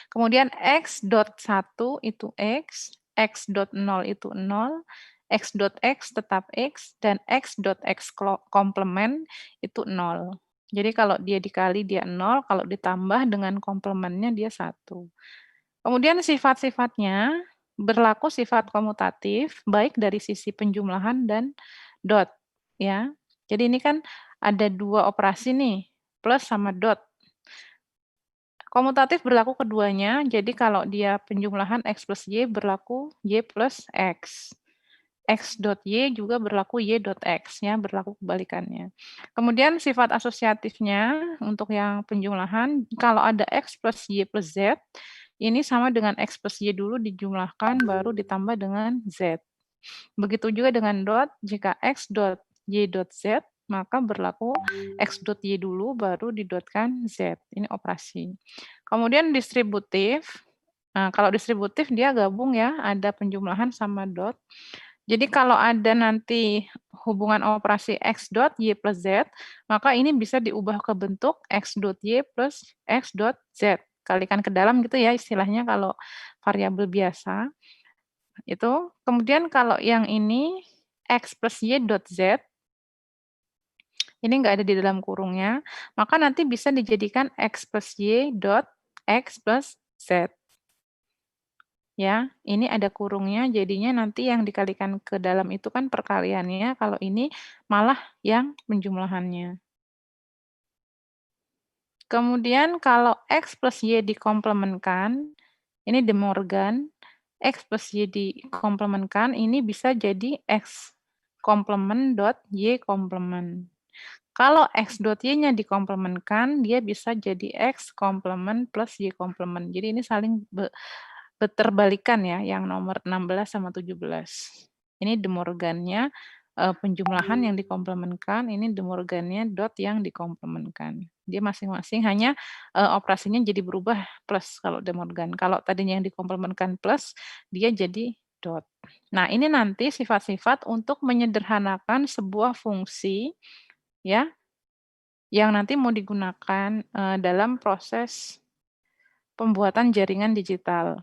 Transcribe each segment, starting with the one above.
Kemudian x dot 1 itu x dot 0 itu 0, x dot x tetap x, dan x dot x komplement itu 0. Jadi kalau dia dikali dia 0, kalau ditambah dengan komplemennya dia 1. Kemudian sifat-sifatnya berlaku sifat komutatif, baik dari sisi penjumlahan dan dot, ya. Jadi ini kan ada 2 operasi nih, plus sama dot. Komutatif berlaku keduanya, jadi kalau dia penjumlahan x plus y berlaku y plus x. X dot y juga berlaku y dot x, ya, berlaku kebalikannya. Kemudian sifat asosiatifnya untuk yang penjumlahan, kalau ada x plus y plus z, ini sama dengan x plus y dulu dijumlahkan, baru ditambah dengan z. Begitu juga dengan dot, jika x dot y dot z, maka berlaku x dot y dulu, baru didotkan z. Ini operasi. Kemudian distributif, nah kalau distributif dia gabung ya, ada penjumlahan sama dot. Jadi kalau ada nanti hubungan operasi x dot y plus z, maka ini bisa diubah ke bentuk x dot y plus x dot z. Kalikan ke dalam gitu ya istilahnya kalau variabel biasa. Itu. Kemudian kalau yang ini x plus y dot z, ini nggak ada di dalam kurungnya, maka nanti bisa dijadikan x plus y dot x plus z. Ya, ini ada kurungnya, jadinya nanti yang dikalikan ke dalam itu kan perkaliannya, kalau ini malah yang penjumlahannya. Kemudian kalau x plus y dikomplementkan, ini De Morgan, x plus y dikomplementkan, ini bisa jadi x komplement dot y komplement. Kalau x dot y-nya dikomplementkan, dia bisa jadi x komplement plus y komplement. Jadi ini saling beterbalikan ya, yang nomor 16 sama 17. Ini De Morgan-nya penjumlahan yang dikomplementkan, ini De Morgan-nya dot yang dikomplementkan. Dia masing-masing hanya operasinya jadi berubah plus kalau De Morgan. Kalau tadinya yang dikomplementkan plus, dia jadi dot. Nah, ini nanti sifat-sifat untuk menyederhanakan sebuah fungsi ya yang nanti mau digunakan dalam proses pembuatan jaringan digital.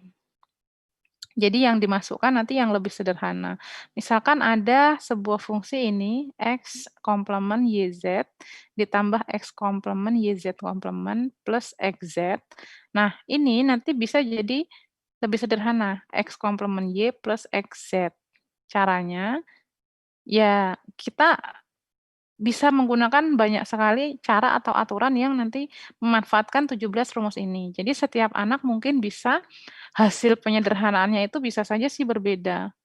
Jadi yang dimasukkan nanti yang lebih sederhana. Misalkan ada sebuah fungsi ini, x komplement YZ, ditambah x komplement YZ komplement plus XZ. Nah, ini nanti bisa jadi lebih sederhana, x komplement Y plus XZ. Caranya, ya kita bisa menggunakan banyak sekali cara atau aturan yang nanti memanfaatkan 17 rumus ini. Jadi setiap anak mungkin bisa hasil penyederhanaannya itu bisa saja sih berbeda.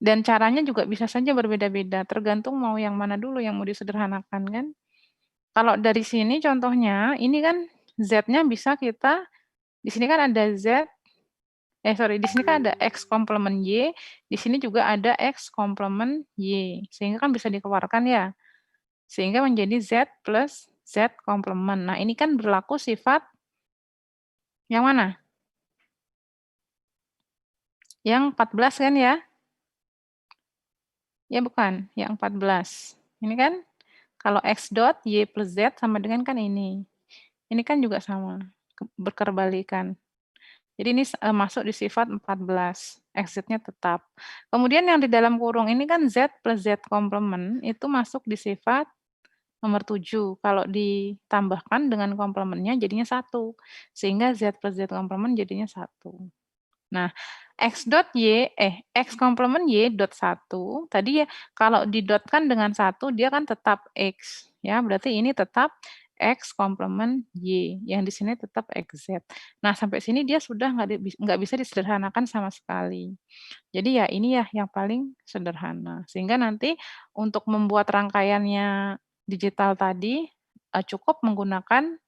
Dan caranya juga bisa saja berbeda-beda, tergantung mau yang mana dulu yang mau disederhanakan kan. Kalau dari sini contohnya, ini kan Z-nya bisa kita, di sini kan ada di sini kan ada X komplement Y, di sini juga ada X komplement Y, sehingga kan bisa dikeluarkan ya. Sehingga menjadi Z plus Z komplement. Nah, ini kan berlaku sifat yang mana? Yang 14 kan ya? Ya bukan, yang 14. Ini kan kalau X dot Y plus Z sama dengan kan ini. Ini kan juga sama, berkebalikan. Jadi ini masuk di sifat 14, XZ-nya tetap. Kemudian yang di dalam kurung ini kan Z plus Z komplement, itu masuk di sifat nomor 7. Kalau ditambahkan dengan komplementnya jadinya 1. Sehingga Z plus Z komplement jadinya 1. Nah, X komplement Y dot 1, tadi ya kalau didotkan dengan 1, dia kan tetap X. Ya, berarti ini tetap X komplement Y, yang di sini tetap XZ. Nah, sampai sini dia sudah nggak bisa disederhanakan sama sekali. Jadi ya ini ya yang paling sederhana. Sehingga nanti untuk membuat rangkaiannya digital tadi, cukup menggunakan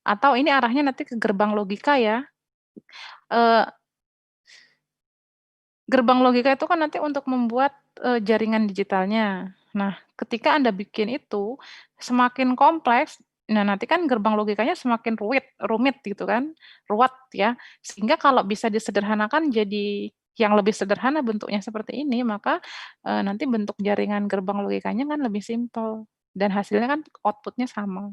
atau ini arahnya nanti ke gerbang logika ya. Gerbang logika itu kan nanti untuk membuat, jaringan digitalnya. Nah, ketika Anda bikin itu, semakin kompleks, nah nanti kan gerbang logikanya semakin rumit gitu kan, ruwet ya. Sehingga kalau bisa disederhanakan jadi yang lebih sederhana bentuknya seperti ini, maka, nanti bentuk jaringan gerbang logikanya kan lebih simpel, dan hasilnya kan output-nya sama.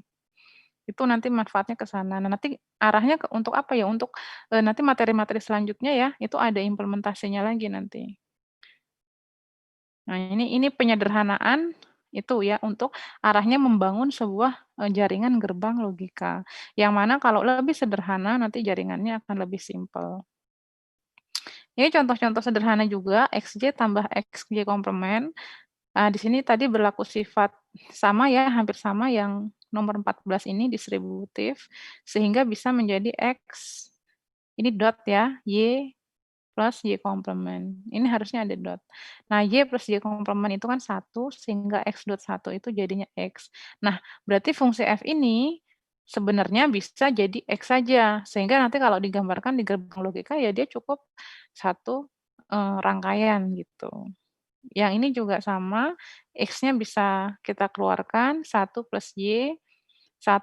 Itu nanti manfaatnya ke sana. Nah, nanti arahnya untuk apa ya, untuk, nanti materi-materi selanjutnya ya, itu ada implementasinya lagi nanti. Nah, ini penyederhanaan itu ya, untuk arahnya membangun sebuah, jaringan gerbang logika. Yang mana kalau lebih sederhana, nanti jaringannya akan lebih simpel. Ini contoh-contoh sederhana juga, XJ tambah XJ komplement. Di sini tadi berlaku sifat sama ya, hampir sama yang nomor 14 ini distributif, sehingga bisa menjadi X, ini dot ya, Y plus Y komplement. Ini harusnya ada dot. Nah, Y plus Y komplement itu kan 1, sehingga X dot 1 itu jadinya X. Nah, berarti fungsi F ini sebenarnya bisa jadi X saja, sehingga nanti kalau digambarkan di gerbang logika ya dia cukup satu rangkaian gitu. Yang ini juga sama, X-nya bisa kita keluarkan 1 plus Y, 1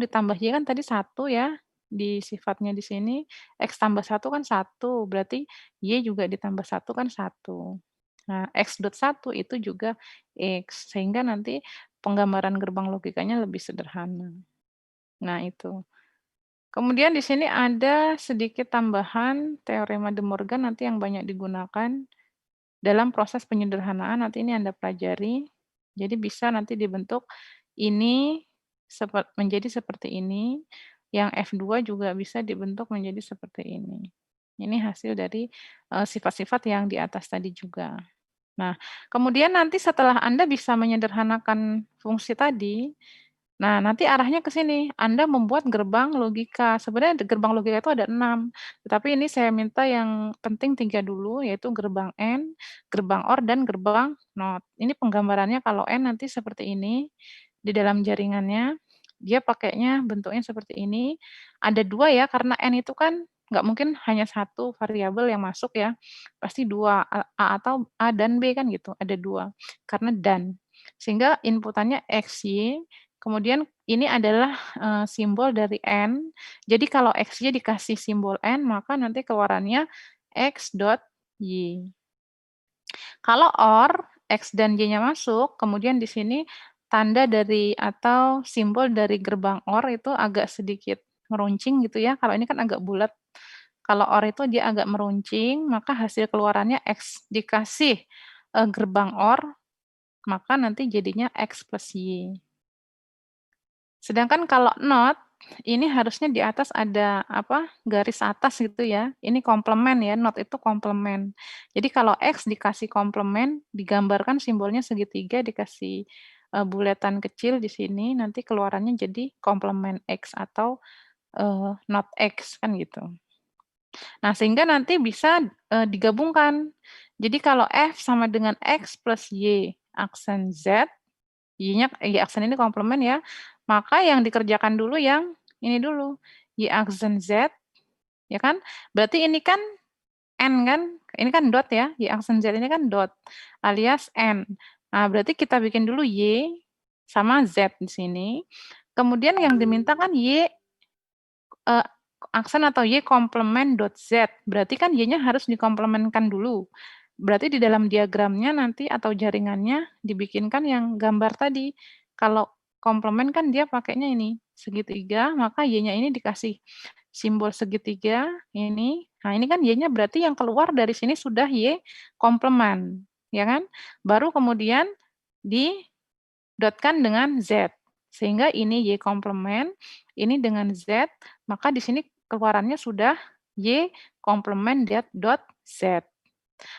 ditambah Y kan tadi 1 ya, di sifatnya di sini, X tambah 1 kan 1, berarti Y juga ditambah 1 kan 1. Nah, X dot 1 itu juga X, sehingga nanti penggambaran gerbang logikanya lebih sederhana. Nah itu. Kemudian di sini ada sedikit tambahan teorema De Morgan nanti yang banyak digunakan dalam proses penyederhanaan, nanti ini Anda pelajari. Jadi bisa nanti dibentuk ini menjadi seperti ini, yang F2 juga bisa dibentuk menjadi seperti ini. Ini hasil dari, sifat-sifat yang di atas tadi juga. Nah, kemudian nanti setelah Anda bisa menyederhanakan fungsi tadi, nah nanti arahnya ke sini, Anda membuat gerbang logika. Sebenarnya gerbang logika itu ada 6, tetapi ini saya minta yang penting 3 dulu, yaitu gerbang AND, gerbang OR, dan gerbang NOT. Ini penggambarannya kalau AND nanti seperti ini, di dalam jaringannya, dia pakainya bentuknya seperti ini. Ada 2 ya, karena AND itu kan nggak mungkin hanya 1 variabel yang masuk ya, pasti 2, A atau A dan B kan gitu, ada 2, karena dan. Sehingga inputannya XY, kemudian ini adalah, simbol dari N, jadi kalau XY dikasih simbol N, maka nanti keluarannya X dot Y. Kalau OR, X dan Y-nya masuk, kemudian di sini tanda dari atau simbol dari gerbang OR itu agak sedikit meruncing gitu ya, kalau ini kan agak bulat. Kalau OR itu dia agak meruncing, maka hasil keluarannya X dikasih, gerbang OR, maka nanti jadinya X plus Y. Sedangkan kalau NOT, ini harusnya di atas ada apa, garis atas gitu ya, ini komplement ya, NOT itu komplement. Jadi kalau X dikasih komplement, digambarkan simbolnya segitiga, dikasih, buletan kecil di sini, nanti keluarannya jadi komplement X atau, NOT X, kan gitu. Nah, sehingga nanti bisa, digabungkan. Jadi kalau F sama dengan X plus Y aksen Z, Y-nya Y aksen ini komplement ya, maka yang dikerjakan dulu yang ini dulu, Y aksen Z, ya kan? Berarti ini kan N kan, ini kan dot ya, Y aksen Z ini kan dot, alias N. Nah, berarti kita bikin dulu Y sama Z di sini, kemudian yang diminta kan Y, aksen atau Y komplement dot Z, berarti kan Y-nya harus dikomplementkan dulu. Berarti di dalam diagramnya nanti atau jaringannya dibikinkan yang gambar tadi. Kalau komplement kan dia pakainya ini, segitiga, maka Y-nya ini dikasih simbol segitiga ini. Nah, ini kan Y-nya berarti yang keluar dari sini sudah Y komplement, ya kan? Baru kemudian didotkan dengan Z. Sehingga ini Y komplement, ini dengan Z, maka di sini keluarannya sudah Y komplement dot Z.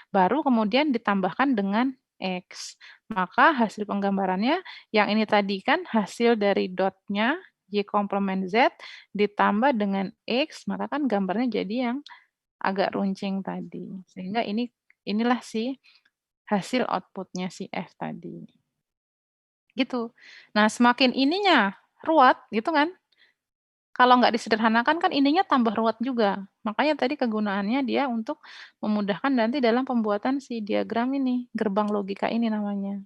Baru kemudian ditambahkan dengan X. Maka hasil penggambarannya yang ini tadi kan hasil dari dotnya Y komplement Z ditambah dengan X, maka kan gambarnya jadi yang agak runcing tadi. Sehingga inilah si hasil outputnya si F tadi. Gitu. Nah, semakin ininya ruwet gitu kan, kalau nggak disederhanakan kan ininya tambah ruwet juga. Makanya tadi kegunaannya dia untuk memudahkan nanti dalam pembuatan si diagram ini, gerbang logika ini namanya.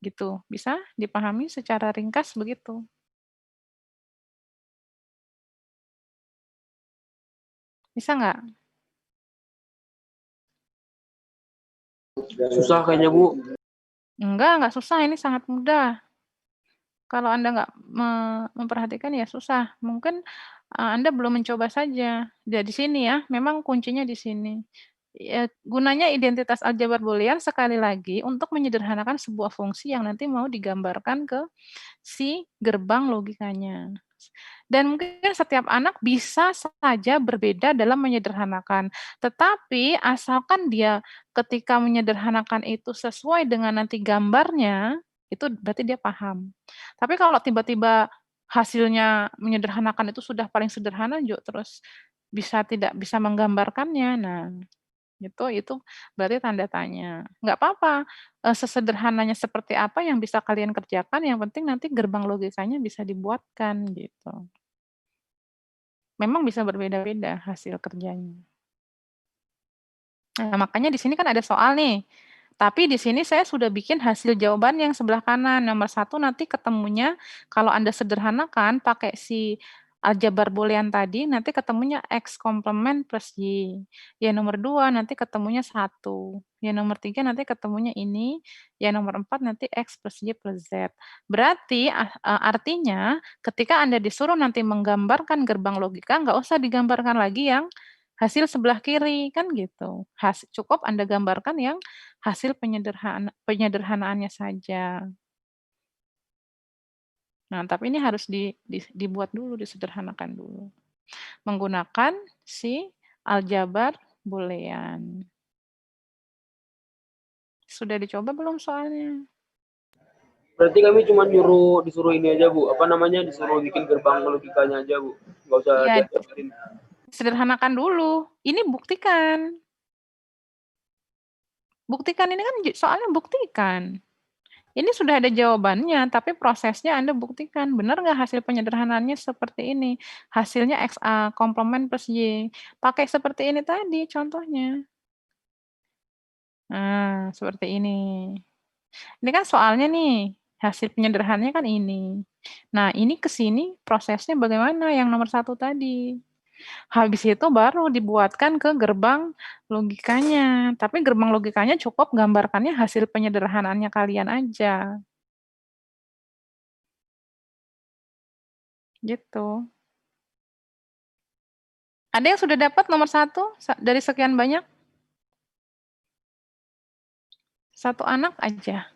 Gitu. Bisa dipahami secara ringkas begitu. Bisa nggak? Susah kayaknya, Bu. Enggak susah, ini sangat mudah. Kalau Anda nggak memperhatikan ya susah. Mungkin, Anda belum mencoba saja. Di sini ya, memang kuncinya di sini. Gunanya identitas aljabar boolean sekali lagi untuk menyederhanakan sebuah fungsi yang nanti mau digambarkan ke si gerbang logikanya. Dan mungkin setiap anak bisa saja berbeda dalam menyederhanakan, tetapi asalkan dia ketika menyederhanakan itu sesuai dengan nanti gambarnya, itu berarti dia paham. Tapi kalau tiba-tiba hasilnya menyederhanakan itu sudah paling sederhana terus tidak bisa menggambarkannya, nah itu berarti tanda tanya. Nggak apa-apa, sesederhananya seperti apa yang bisa kalian kerjakan, yang penting nanti gerbang logikanya bisa dibuatkan, gitu. Memang bisa berbeda-beda hasil kerjanya. Nah, makanya di sini kan ada soal nih, tapi di sini saya sudah bikin hasil jawaban yang sebelah kanan. Nomor 1 nanti ketemunya kalau Anda sederhanakan pakai si aljabar boolean tadi, nanti ketemunya X komplement plus Y. Ya nomor 2 nanti ketemunya 1. Ya nomor 3 nanti ketemunya ini. Ya nomor 4 nanti X plus Y plus Z. Berarti artinya ketika Anda disuruh nanti menggambarkan gerbang logika, nggak usah digambarkan lagi yang hasil sebelah kiri, kan gitu. Cukup Anda gambarkan yang hasil penyederhanaannya saja. Nah, tapi ini harus dibuat dulu, disederhanakan dulu. Menggunakan si aljabar boolean. Sudah dicoba belum soalnya? Berarti kami cuma disuruh ini aja, Bu. Apa namanya? Disuruh bikin gerbang logikanya aja, Bu. Nggak usah Iya, diajarin. sederhanakan dulu. Ini buktikan. Buktikan ini kan soalnya buktikan. Ini sudah ada jawabannya, tapi prosesnya Anda buktikan. Benar nggak hasil penyederhanaannya seperti ini? Hasilnya XA komplement plus Y. Pakai seperti ini tadi contohnya. Nah, seperti ini. Ini kan soalnya nih, hasil penyederhanaannya kan ini. Nah, ini ke sini prosesnya bagaimana yang nomor 1 tadi. Habis itu baru dibuatkan ke gerbang logikanya. Tapi gerbang logikanya cukup gambarkannya hasil penyederhanaannya kalian aja. Gitu. Ada yang sudah dapat nomor 1 dari sekian banyak? 1 anak aja.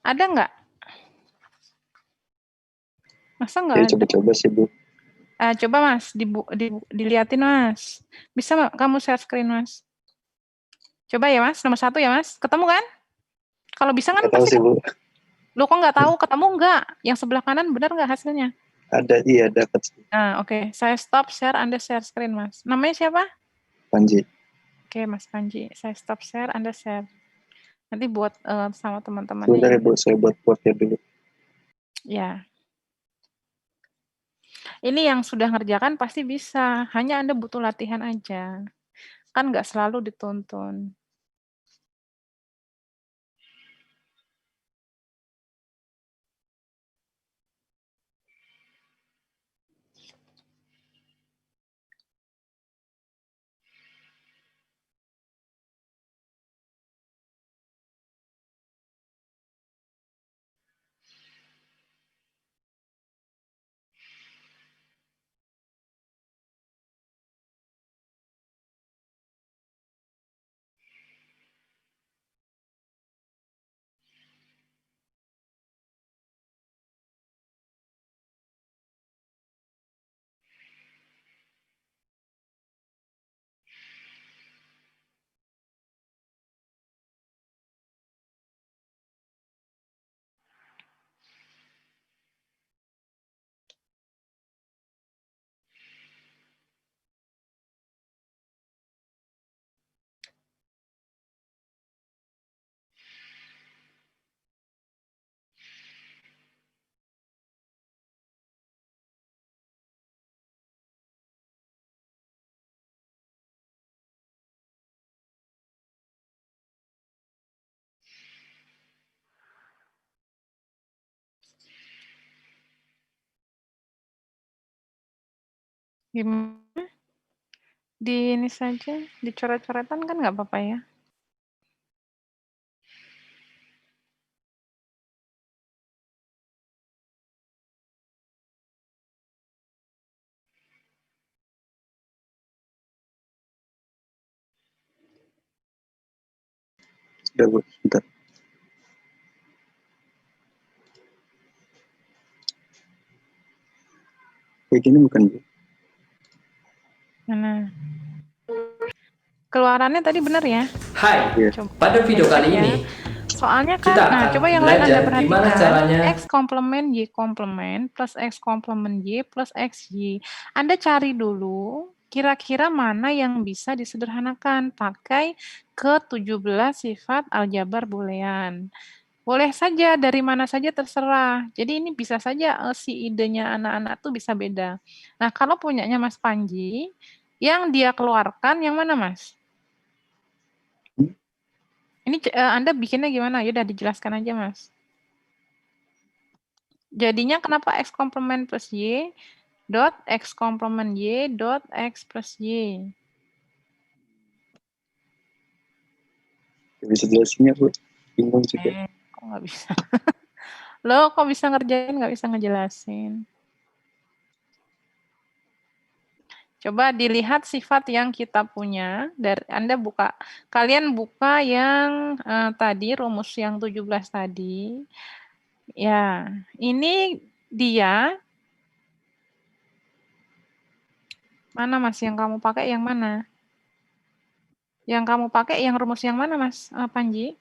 Ada nggak? Masa nggak Ya, ada? coba-coba sih, Bu. Coba Mas, diliatin Mas. Bisa nggak kamu share screen Mas? Coba ya Mas, nomor 1 ya Mas. Ketemu kan? Kalau bisa kan Nggak tahu pasti sih, Bu. Loh kok nggak tahu? Ketemu nggak? Yang sebelah kanan benar nggak hasilnya? Ada, iya, dapat. Nah, oke. Saya stop share, Anda share screen Mas. Namanya siapa? Panji. Oke, Mas Panji. Saya stop share, Anda share. Nanti buat sama teman-temannya Sebentar ya. ya, Bu. Saya buat buatnya dulu. Ya. Ini yang sudah ngerjakan pasti bisa. Hanya Anda butuh latihan aja. Kan nggak selalu dituntun. Gimana? Di ini saja, dicoret-coretan kan nggak apa-apa ya? Sudah, Bu. Bentar. Kayak gini bukan, Bu? Mana? Keluarannya tadi benar ya? Hai, Iya. Coba pada video cek kali ya. ini Soalnya kan, kita nah akan coba yang lain Anda belajar gimana perhatikan, caranya X komplement Y komplement plus X komplement Y plus XY. Anda cari dulu kira-kira mana yang bisa disederhanakan pakai ke-17 sifat aljabar boolean. Boleh saja, dari mana saja terserah. Jadi ini bisa saja si idenya anak-anak tuh bisa beda. Nah, kalau punyanya Mas Panji, yang dia keluarkan yang mana, Mas? Ini Anda bikinnya gimana? Ya udah dijelaskan aja, Mas. Jadinya kenapa X komplement plus Y dot X komplement Y dot X plus Y. Nggak bisa jelasinnya, Bu. Bingung juga. Kok nggak bisa? Loh, kok bisa ngerjain, nggak bisa ngejelasin? Coba dilihat sifat yang kita punya. Dari Anda buka, kalian buka yang tadi, rumus yang 17 tadi. Ya, ini dia. Mana, Mas, yang kamu pakai yang mana? Yang kamu pakai yang rumus yang mana, Mas Panji?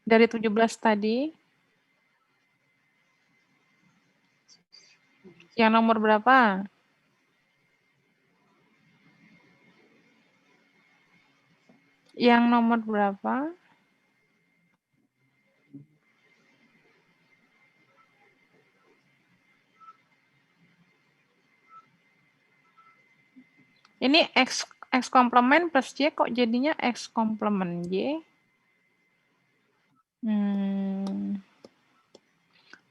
Dari 17 tadi. Yang nomor berapa? Yang nomor berapa? Ini X komplement plus Y kok jadinya X komplement Y?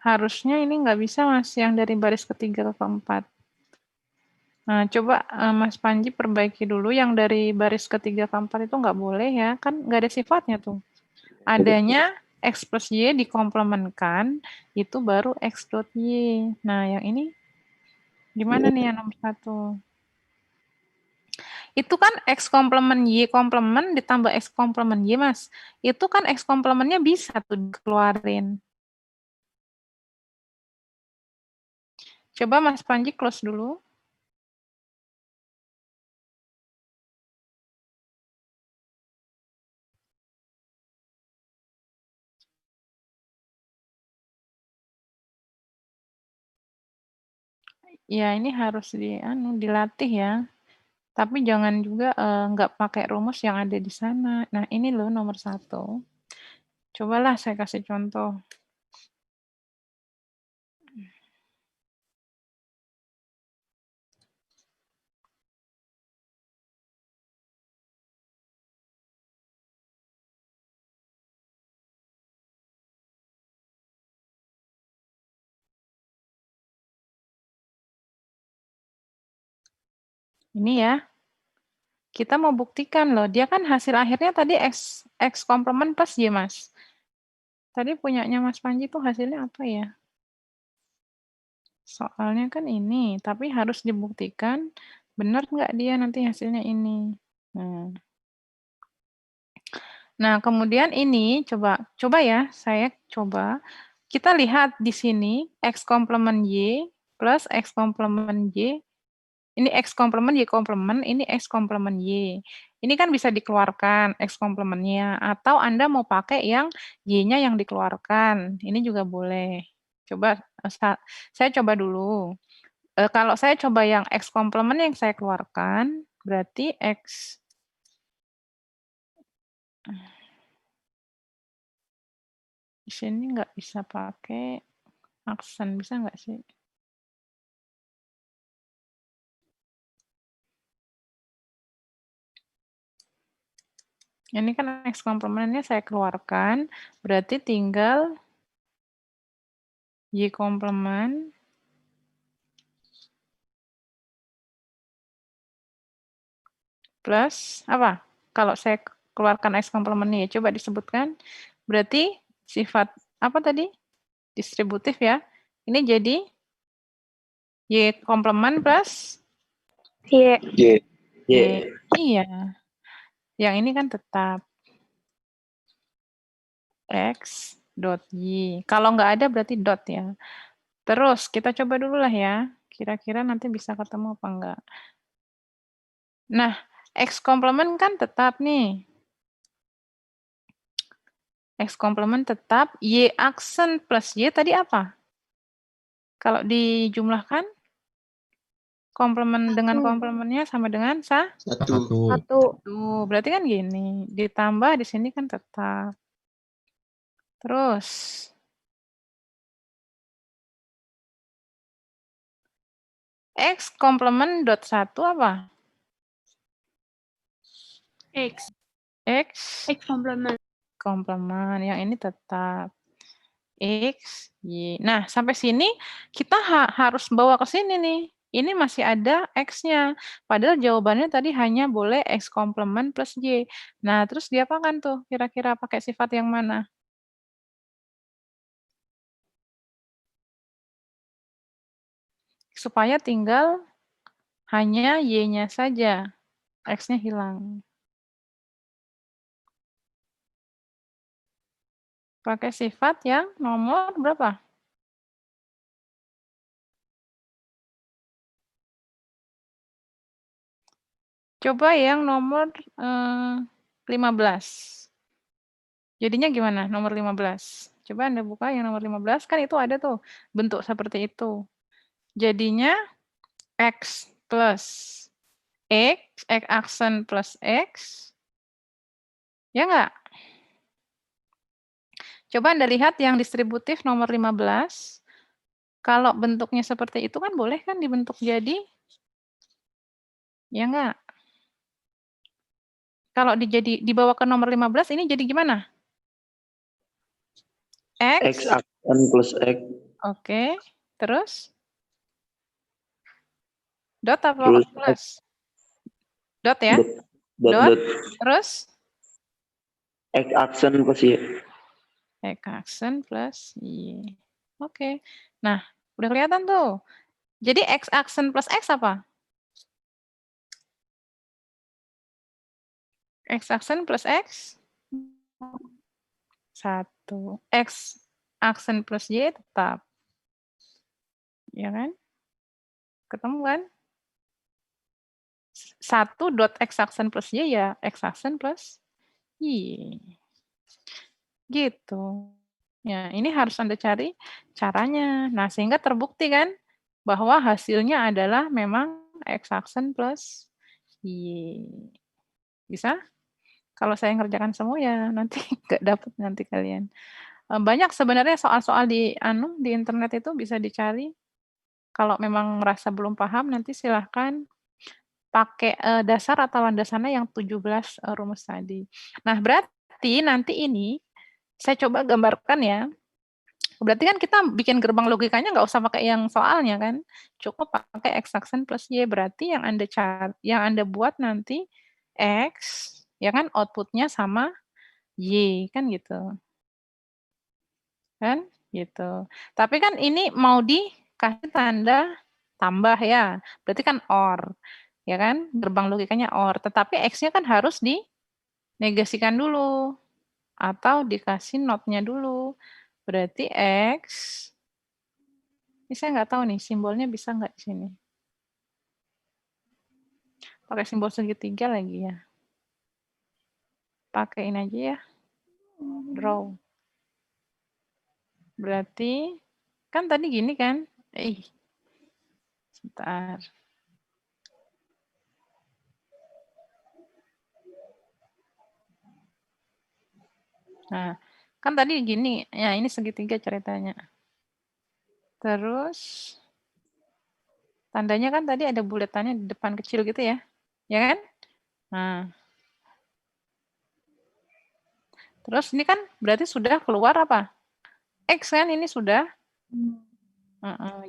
Harusnya ini nggak bisa, Mas, yang dari baris ketiga ke keempat. Nah, coba Mas Panji perbaiki dulu yang dari baris ketiga ke keempat itu nggak boleh ya, kan nggak ada sifatnya tuh. Adanya X plus Y dikomplementkan, itu baru X dot Y. Nah, yang ini gimana nih yang nomor 1? Itu kan X komplement Y komplement ditambah X komplement Y, Mas. Itu kan X komplementnya bisa tuh dikeluarin. Coba Mas Panji close dulu. Ya, ini harus dilatih ya. Tapi jangan juga nggak pakai rumus yang ada di sana. Nah, ini loh nomor 1. Cobalah saya kasih contoh. Ini ya. Kita mau buktikan loh, dia kan hasil akhirnya tadi X komplement plus Y, Mas. Tadi punyanya Mas Panji tuh hasilnya apa ya? Soalnya kan ini, tapi harus dibuktikan benar nggak dia nanti hasilnya ini. Nah, kemudian ini coba ya, saya coba. Kita lihat di sini X komplement Y plus X komplement Y. Ini X komplement Y komplement, ini X komplement Y. Ini kan bisa dikeluarkan X komplementnya, atau Anda mau pakai yang Y-nya yang dikeluarkan. Ini juga boleh. Coba saya coba dulu. Kalau saya coba yang X komplement yang saya keluarkan, berarti X di sini nggak bisa pakai aksen, bisa nggak sih? Ini kan X komplementnya saya keluarkan, berarti tinggal Y komplement plus apa? Kalau saya keluarkan X komplementnya, coba disebutkan. Berarti sifat apa tadi? Distributif ya. Ini jadi Y komplement plus Y. Y. Iya. Yang ini kan tetap. X dot Y. Kalau nggak ada berarti dot ya. Terus kita coba dulu lah ya. Kira-kira nanti bisa ketemu apa enggak. Nah, X komplement kan tetap nih. X komplement tetap. Y aksen plus Y tadi apa? Kalau dijumlahkan, komplement dengan komplementnya sama dengan Satu. Tuh, berarti kan gini. Ditambah di sini kan tetap. Terus. X komplement dot 1 apa? X X komplement. komplement. Yang ini tetap. X, Y. Nah, sampai sini kita harus bawa ke sini nih. Ini masih ada X-nya. Padahal jawabannya tadi hanya boleh X komplement plus Y. Nah, terus diapakan tuh? Kira-kira pakai sifat yang mana? Supaya tinggal hanya Y-nya saja. X-nya hilang. Pakai sifat yang nomor berapa? Coba yang nomor 15. Jadinya gimana nomor 15? Coba Anda buka yang nomor 15, kan itu ada tuh bentuk seperti itu. Jadinya X plus X aksen plus X. Ya nggak? Coba Anda lihat yang distributif nomor 15. Kalau bentuknya seperti itu kan boleh kan dibentuk jadi? Ya nggak? Kalau dibawa ke nomor 15 ini jadi gimana? X aksen plus X. Oke. Terus? Dot apa Terus plus? Dot ya? Dot. Terus? X aksen plus Y. X aksen plus Y. Oke. Nah, udah kelihatan tuh. Jadi X aksen plus X apa? X aksen plus X? 1. X aksen plus Y tetap. Ya kan? Ketemu kan? 1 dot X aksen plus Y ya X aksen plus Y. Gitu. Ya, ini harus Anda cari caranya. Nah, sehingga terbukti kan bahwa hasilnya adalah memang X aksen plus Y. Bisa? Kalau saya ngerjakan semua ya nanti nggak dapat nanti kalian. Banyak sebenarnya soal-soal di internet itu bisa dicari. Kalau memang merasa belum paham nanti silahkan pakai dasar atau landasannya yang 17 rumus tadi. Nah, berarti nanti ini saya coba gambarkan ya. Berarti kan kita bikin gerbang logikanya nggak usah pakai yang soalnya kan. Cukup pakai X aksen plus Y. Berarti yang Anda buat nanti X, ya kan outputnya sama Y, kan gitu. Kan? Gitu. Tapi kan ini mau dikasih tanda tambah ya. Berarti kan OR. Ya kan? Gerbang logikanya OR. Tetapi X-nya kan harus dinegasikan dulu. Atau dikasih not-nya dulu. Berarti X. Ini saya nggak tahu nih, simbolnya bisa nggak di sini. Pakai simbol segitiga lagi ya. Pakai ini aja ya. Draw. Berarti, kan tadi gini kan? Sebentar. Nah, kan tadi gini, ya ini segitiga ceritanya. Terus, tandanya kan tadi ada buletannya di depan kecil gitu ya. Ya kan? Nah. Terus ini kan berarti sudah keluar apa? X kan ini sudah.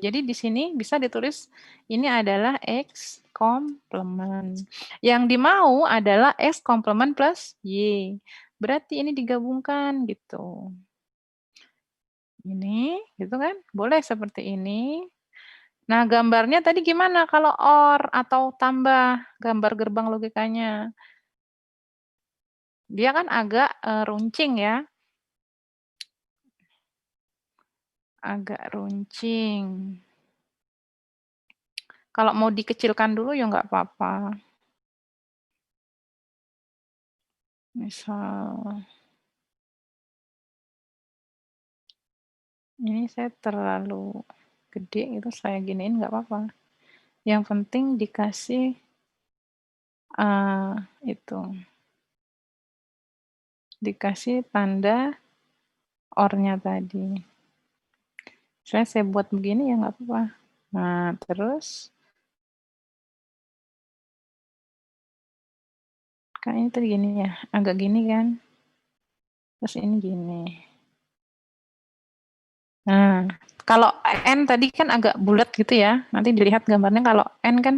Jadi di sini bisa ditulis ini adalah X komplement. Yang dimau adalah X komplement plus Y. Berarti ini digabungkan gitu. Ini, gitu kan? Boleh seperti ini. Nah, gambarnya tadi gimana kalau OR atau tambah gambar gerbang logikanya? Dia kan agak runcing ya. agak runcing. Kalau mau dikecilkan dulu ya nggak apa-apa. Misal, ini saya terlalu gede itu saya giniin nggak apa-apa. Yang penting dikasih itu. Dikasih tanda OR-nya tadi. Saya buat begini ya nggak apa-apa. Nah, terus kan ini tadi gini ya, agak gini kan. Terus ini gini. Nah, kalau N tadi kan agak bulat gitu ya. Nanti dilihat gambarnya kalau N kan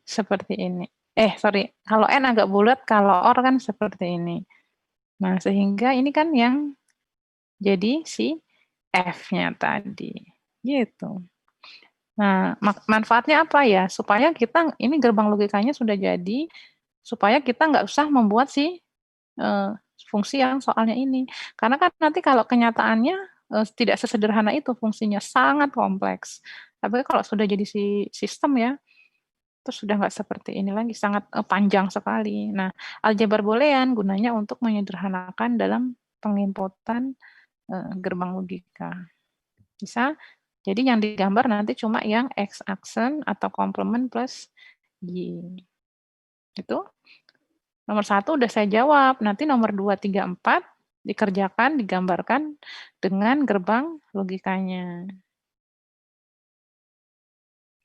seperti ini. Sorry, kalau N agak bulat, kalau OR kan seperti ini. Nah, sehingga ini kan yang jadi si F-nya tadi. Gitu. Nah, manfaatnya apa ya? Supaya kita, ini gerbang logikanya sudah jadi, supaya kita nggak usah membuat si fungsi yang soalnya ini. Karena kan nanti kalau kenyataannya tidak sesederhana itu, fungsinya sangat kompleks. Tapi kalau sudah jadi si sistem ya, terus sudah nggak seperti ini lagi, sangat panjang sekali. Nah, aljabar boolean gunanya untuk menyederhanakan dalam penginputan gerbang logika. Bisa, jadi yang digambar nanti cuma yang X aksen atau komplement plus Y. Itu nomor 1 udah saya jawab, nanti nomor 2, 3, 4 dikerjakan, digambarkan dengan gerbang logikanya.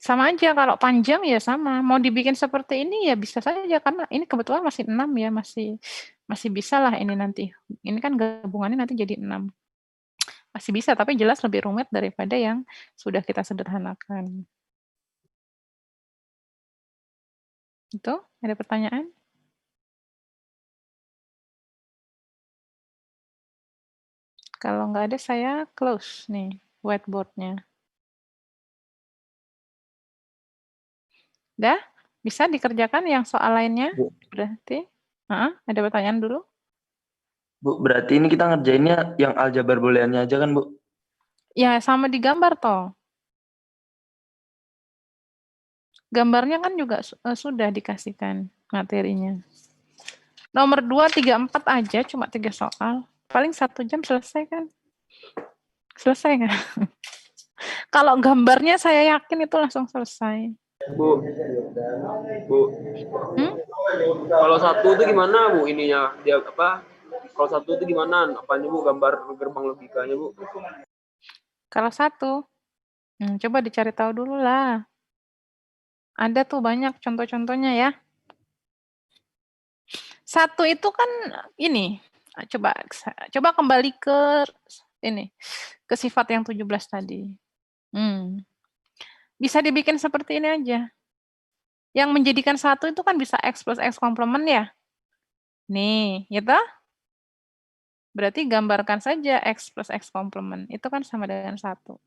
Sama aja, kalau panjang ya sama. Mau dibikin seperti ini ya bisa saja, karena ini kebetulan masih 6 ya, masih bisa lah ini nanti. Ini kan gabungannya nanti jadi 6. Masih bisa, tapi jelas lebih rumit daripada yang sudah kita sederhanakan. Itu, ada pertanyaan? Kalau nggak ada, saya close nih whiteboard-nya. Udah? Bisa dikerjakan yang soal lainnya? Bu. Berarti? Ada pertanyaan dulu? Bu, berarti ini kita ngerjainnya yang aljabar booleannya aja kan, Bu? Ya, sama digambar toh. Gambarnya kan juga sudah dikasihkan materinya. Nomor 2, 3, 4 aja, cuma 3 soal. Paling 1 jam selesai kan? Selesai kan? Kalau gambarnya saya yakin itu langsung selesai. Bu. Kalau satu itu gimana Bu ininya? Dia apa? Kalau satu itu gimana? Apanya Bu gambar gerbang logikanya Bu? Kalau 1, coba dicari tahu dulu lah. Ada tuh banyak contoh-contohnya ya. 1 itu kan ini. Coba kembali ke ini. Ke sifat yang 17 tadi. Bisa dibikin seperti ini aja. Yang menjadikan 1 itu kan bisa X plus X komplement ya. Nih, gitu. Berarti gambarkan saja X plus X komplement. Itu kan sama dengan 1.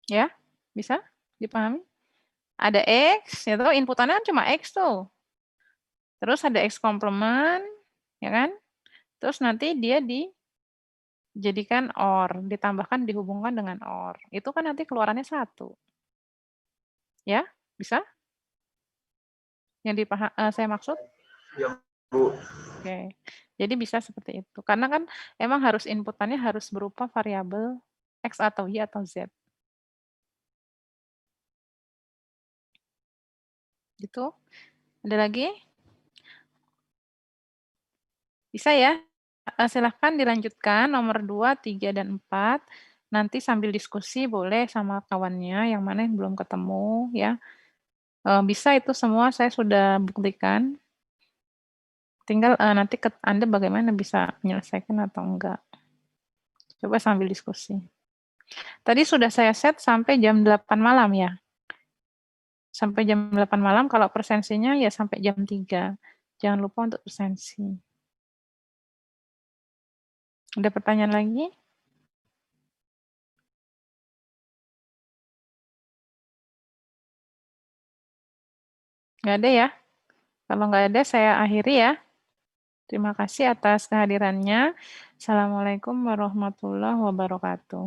Ya, bisa dipahami? Ada X, ya tuh inputannya kan cuma X tuh. Terus ada X komplement, ya kan? Terus nanti dia dijadikan OR, ditambahkan dihubungkan dengan OR. Itu kan nanti keluarannya 1. Ya, bisa? Yang saya maksud? Ya, Bu. Oke. Jadi bisa seperti itu. Karena kan emang harus inputannya harus berupa variabel X atau Y atau Z. Gitu. Ada lagi? Bisa ya? Silahkan dilanjutkan nomor 2, 3, dan 4. Nanti sambil diskusi boleh sama kawannya yang mana yang belum ketemu ya. Bisa itu semua saya sudah buktikan. Tinggal nanti Anda bagaimana bisa menyelesaikan atau enggak. Coba sambil diskusi. Tadi sudah saya set sampai jam 8 malam ya. Sampai jam 8 malam, kalau presensinya ya sampai jam 3. Jangan lupa untuk presensi. Ada pertanyaan lagi? Nggak ada ya? Kalau nggak ada, saya akhiri ya. Terima kasih atas kehadirannya. Assalamualaikum warahmatullahi wabarakatuh.